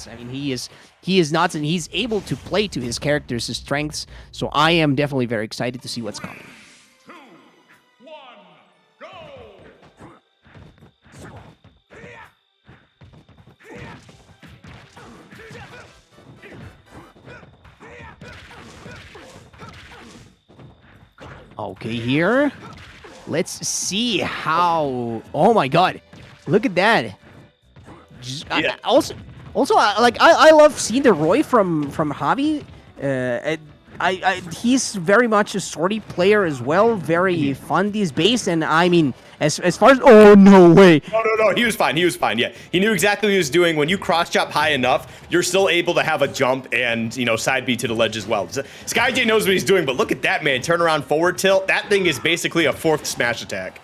I mean, he is nuts, and he's able to play to his character's strengths. So I am definitely very excited to see what's coming. 2, 1, go! Okay, here. Let's see how... Oh my god. Look at that. Just, Yeah. also, like, I love seeing the Roy from Javi. He's very much a sortie player as well. Very fun these days. And I mean, as far as... Oh, no way. No, he was fine. He was fine. Yeah, he knew exactly what he was doing. When you cross chop high enough, you're still able to have a jump and, you know, side B to the ledge as well. Skyjay knows what he's doing, but look at that, man. Turn around forward tilt. That thing is basically a 4th smash attack.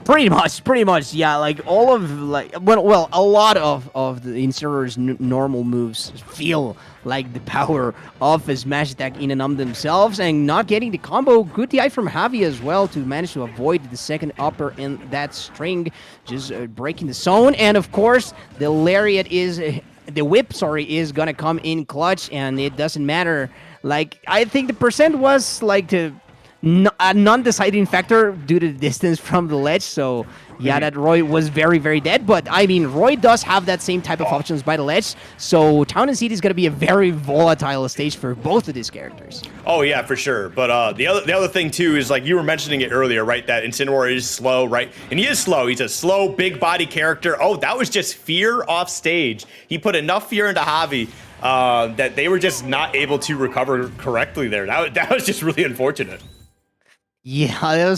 Pretty much, yeah. Like all of well, a lot of the Incineroar's normal moves feel like the power of a smash attack in and of themselves, and not getting the combo. Good DI from Javi as well to manage to avoid the second upper in that string, just breaking the zone. And of course, the lariat is the whip. Sorry, is gonna come in clutch, and it doesn't matter. Like I think the percent was like a non-deciding factor due to the distance from the ledge. So yeah, that Roy was very, very dead. But I mean, Roy does have that same type of options by the ledge. So Town and City is going to be a very volatile stage for both of these characters. Oh yeah, for sure. But the other thing too is, like you were mentioning it earlier, right? That Incineroar is slow, right? And he is slow. He's a slow, big body character. Oh, that was just fear off stage. He put enough fear into Javi that they were just not able to recover correctly there. That was just really unfortunate. Yeah,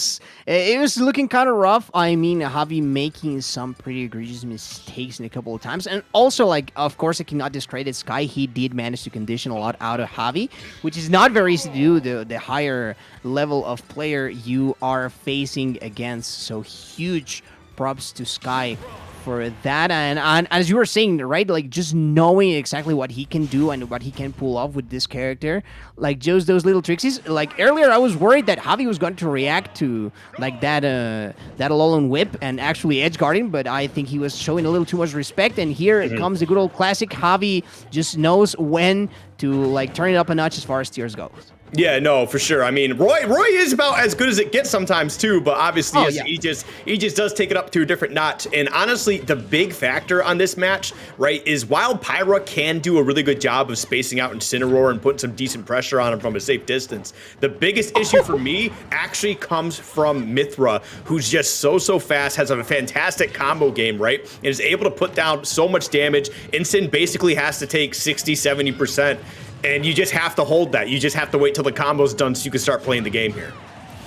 it was looking kind of rough. I mean, Javi making some pretty egregious mistakes in a couple of times. And also, like, of course, I cannot discredit Sky. He did manage to condition a lot out of Javi, which is not very easy to do, the higher level of player you are facing against. So huge props to Sky for that. And as you were saying, right, like just knowing exactly what he can do and what he can pull off with this character, like just those little tricksies. Like earlier I was worried that Javi was going to react to like that Alolan whip and actually edge guarding, but I think he was showing a little too much respect. And here it comes the good old classic. Javi just knows when to like turn it up a notch as far as tiers goes. Yeah, no, for sure. I mean, Roy is about as good as it gets sometimes too, but obviously he just does take it up to a different notch. And honestly, the big factor on this match, right, is while Pyra can do a really good job of spacing out Incineroar and putting some decent pressure on him from a safe distance, the biggest issue for me actually comes from Mythra, who's just so fast, has a fantastic combo game, right, and is able to put down so much damage. Incin basically has to take 60-70%. And you just have to hold that. You just have to wait till the combo's done so you can start playing the game here.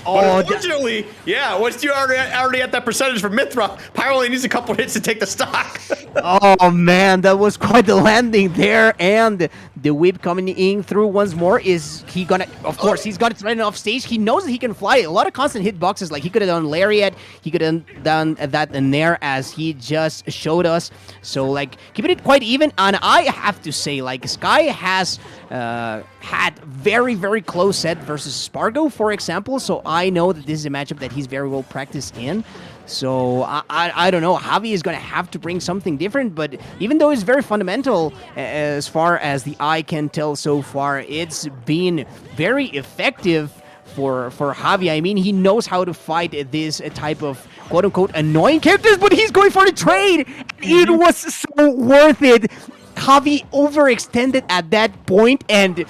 But unfortunately, yeah, once you're already at that percentage for Mythra, Pyra only needs a couple hits to take the stock. Oh man, that was quite the landing there, and the whip coming in through once more. Is he gonna? Of course, he's got it right off stage. He knows that he can fly. A lot of constant hitboxes. Like he could have done Lariat, he could have done that in there as he just showed us. So like keeping it quite even. And I have to say, like Sky has had very close set versus Spargo, for example. So I know that this is a matchup that he's very well practiced in. So I don't know. Javi is going to have to bring something different, but even though it's very fundamental as far as the eye can tell so far, it's been very effective for Javi. I mean, he knows how to fight this type of quote-unquote annoying characters, but he's going for the trade. It was so worth it. Javi overextended at that point, and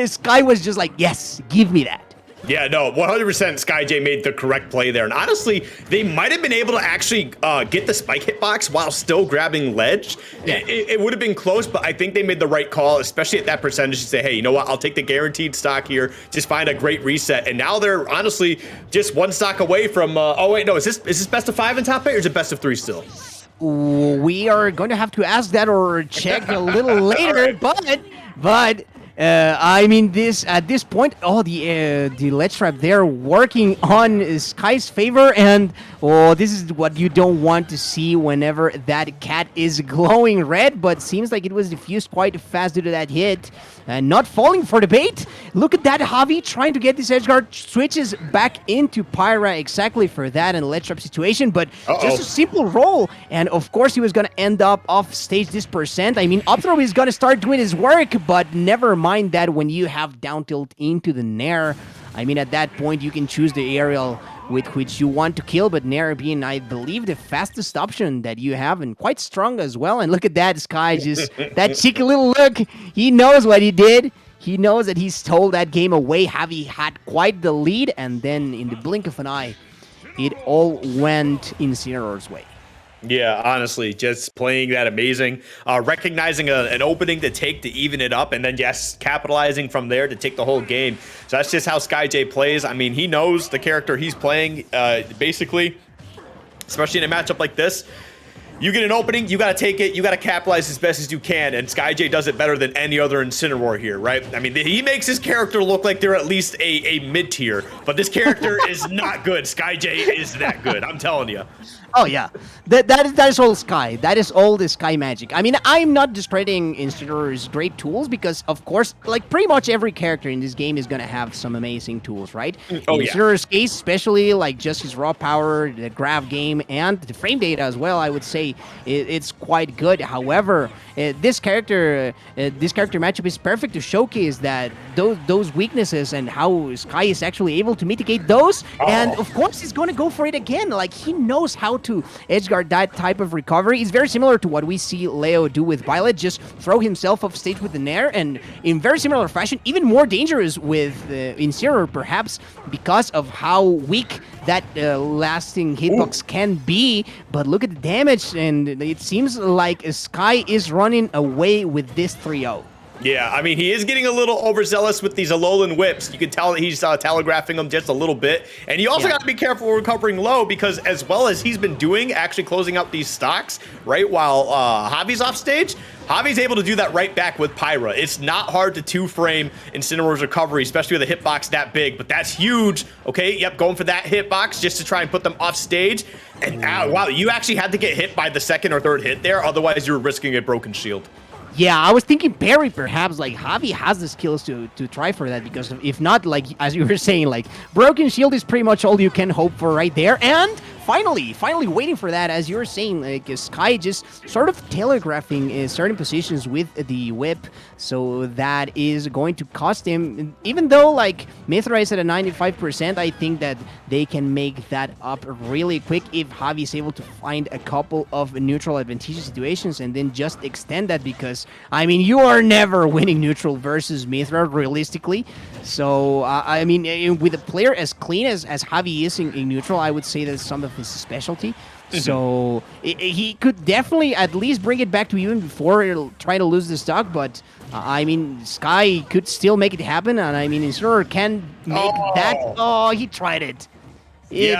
Sky was just like, yes, give me that. Yeah, no, 100% Skyjay made the correct play there. And honestly, they might have been able to actually get the spike hitbox while still grabbing ledge. Yeah. It would have been close, but I think they made the right call, especially at that percentage to say, hey, you know what? I'll take the guaranteed stock here. Just find a great reset. And now they're honestly just one stock away from, oh wait, no, is this best of 5 in top 8 or is it best of 3 still? We are going to have to ask that or check a little later, but I mean, at this point, the ledge trap there working on Sky's favor, and this is what you don't want to see whenever that cat is glowing red. But seems like it was diffused quite fast due to that hit, and not falling for the bait. Look at that, Javi trying to get this edge guard, switches back into Pyra exactly for that and ledge trap situation, but just a simple roll, and of course he was gonna end up off stage this percent. I mean, up throw is gonna start doing his work, but never mind that when you have down tilt into the Nair, I mean, at that point you can choose the aerial with which you want to kill, but Nair being, I believe, the fastest option that you have, and quite strong as well. And look at that, Sky, just that cheeky little look. He knows what he did. He knows that he stole that game away. Javi had quite the lead, and then in the blink of an eye, it all went Incineroar's way. Yeah, honestly, just playing that amazing, recognizing an opening to take to even it up, and then capitalizing from there to take the whole game. So that's just how Skyjay plays. I mean, he knows the character he's playing, basically, especially in a matchup like this. You get an opening, you got to take it, you got to capitalize as best as you can, and Skyjay does it better than any other Incineroar here, right? I mean, he makes his character look like they're at least a mid-tier, but this character is not good. Skyjay is that good, I'm telling you. Oh yeah, that is all Sky. That is all the Sky magic. I mean, I'm not discrediting Incineroar's great tools because, of course, like pretty much every character in this game is gonna have some amazing tools, right? Oh, in Incineroar's case, especially like just his raw power, the grab game, and the frame data as well. I would say it's quite good. However, this character matchup is perfect to showcase that those weaknesses and how Sky is actually able to mitigate those. And of course, he's gonna go for it again. Like he knows how to edgeguard that type of recovery. It's very similar to what we see Leo do with Violet, just throw himself off stage with the Nair, and in very similar fashion, even more dangerous with Incineroar, perhaps because of how weak that lasting hitbox can be. But look at the damage, and it seems like Sky is running away with this 3-0. Yeah, I mean, he is getting a little overzealous with these Alolan whips. You can tell that he's telegraphing them just a little bit. And you also got to be careful recovering low, because as well as he's been doing, actually closing out these stocks, right, while Javi's off stage, Javi's able to do that right back with Pyra. It's not hard to two-frame Incineroar's recovery, especially with a hitbox that big, but that's huge. Okay, yep, going for that hitbox just to try and put them off stage. And wow, you actually had to get hit by the second or third hit there, otherwise you were risking a broken shield. Yeah, I was thinking parry, perhaps. Like, Javi has the skills to try for that, because if not, like, as you were saying, like, broken shield is pretty much all you can hope for right there. And finally waiting for that, as you were saying, like, Sky just sort of telegraphing certain positions with the whip, so that is going to cost him. Even though, like, Mythra is at a 95%, I think that they can make that up really quick if Javi is able to find a couple of neutral advantageous situations and then just extend that, because, I mean, you are never winning neutral versus Mythra, realistically. So, I mean, with a player as clean as Javi is in neutral, I would say that's some of his specialty. So he could definitely at least bring it back to even before it'll try to lose the stock. But I mean, Sky could still make it happen, and I mean, Incineroar can make that. Oh, he tried it.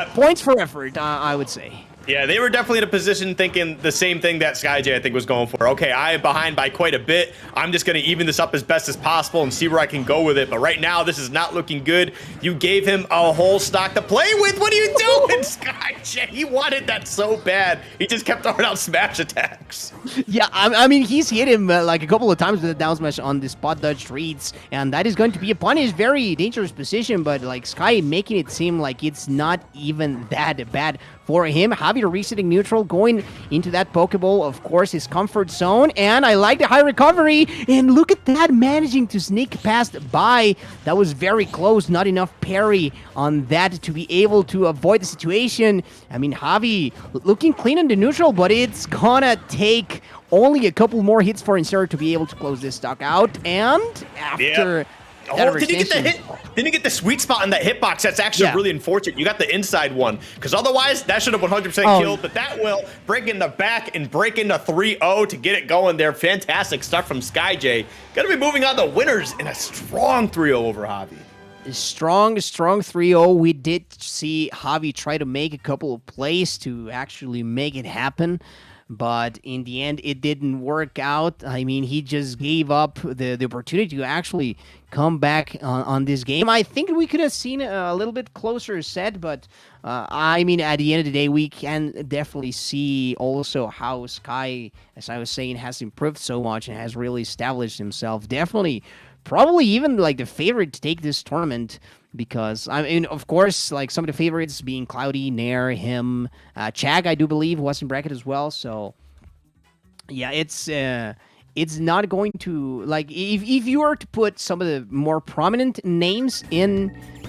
Points for effort, I would say. Yeah, they were definitely in a position thinking the same thing that Skyjay, I think, was going for. Okay, I am behind by quite a bit. I'm just going to even this up as best as possible and see where I can go with it. But right now, this is not looking good. You gave him a whole stock to play with. What are you doing, Skyjay? He wanted that so bad. He just kept throwing out smash attacks. Yeah, I mean, he's hit him like a couple of times with the down smash on the spot dodge reads, and that is going to be a punish. Very dangerous position, but like Sky making it seem like it's not even that bad for him. Javi resetting neutral, going into that Pokeball, of course, his comfort zone, and I like the high recovery, and look at that, managing to sneak past by. That was very close, not enough parry on that to be able to avoid the situation. I mean, Javi looking clean on the neutral, but it's gonna take only a couple more hits for Incineroar to be able to close this stock out, and after... Did you get the hit? Didn't you get the sweet spot in that hitbox? That's actually really unfortunate. You got the inside one, because otherwise that should have 100% killed, but that will break in the back and break into 3-0 to get it going there. Fantastic stuff from Skyjay. Gonna be moving on the winners in a strong 3-0 over Javi. Strong 3-0. We did see Javi try to make a couple of plays to actually make it happen. but in the end, it didn't work out. I mean, he just gave up the opportunity to actually come back on this game. I think we could have seen a little bit closer set, but I mean, at the end of the day, we can definitely see also how Sky, as I was saying, has improved so much and has really established himself. Definitely, probably even like the favorite to take this tournament. Because I mean, of course, like some of the favorites being Cloudy, Nair, him, Chag, I do believe was in bracket as well. So yeah, it's not going to like if you were to put some of the more prominent names in